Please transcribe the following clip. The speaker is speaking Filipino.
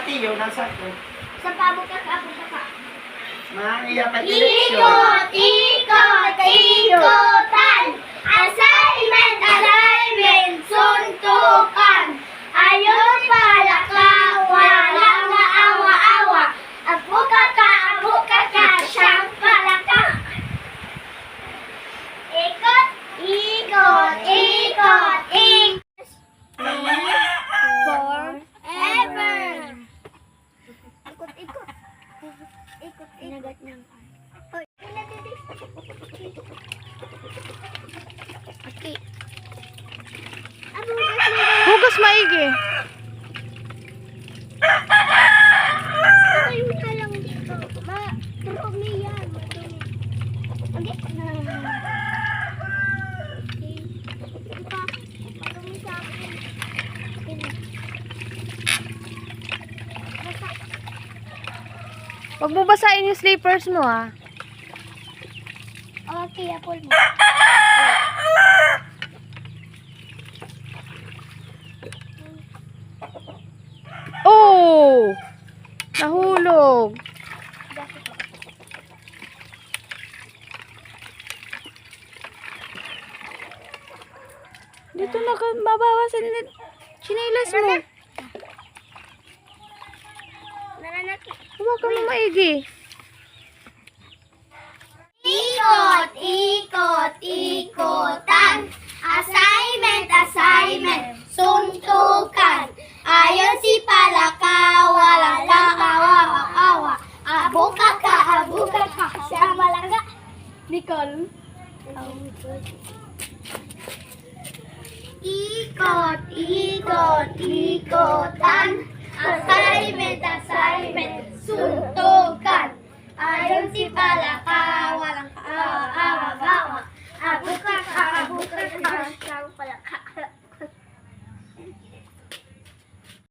Tiyo, nasa ko. Sa pabok ka. Mahiya pa eleksyon. Ikot, ikot, ikotan. Assignment, suntukan. Ayon pala ka, walang maawa-awa. Abuka ka, siyang pala ka. Ikot, ikot, ikot, ikot. Forever. Ikot, ikot. Ikot, inagat niya. Okay. Hugas maigi. Ayun na lang dito. Madumi yan. Madumi. Okay. Di pa. Madumi sa akin. Okay na. Basta. Huwag mo basahin yung slippers mo, ha. Okay, apple mo. Oh! Nahulog. Dito na ka mabawasan na chinelas mo. Nananaki. Huwag ka mo maigi. Ikot, ikot, ikotan. Assignment, suntukan. Ayon si palaka, walang kawawa-awa. Abuka ka, siya malaga. Nicole. Ikot, ikot, ikotan. Assignment, suntukan. Ayon si palaka, walang kawawa-awa. Abuka ka,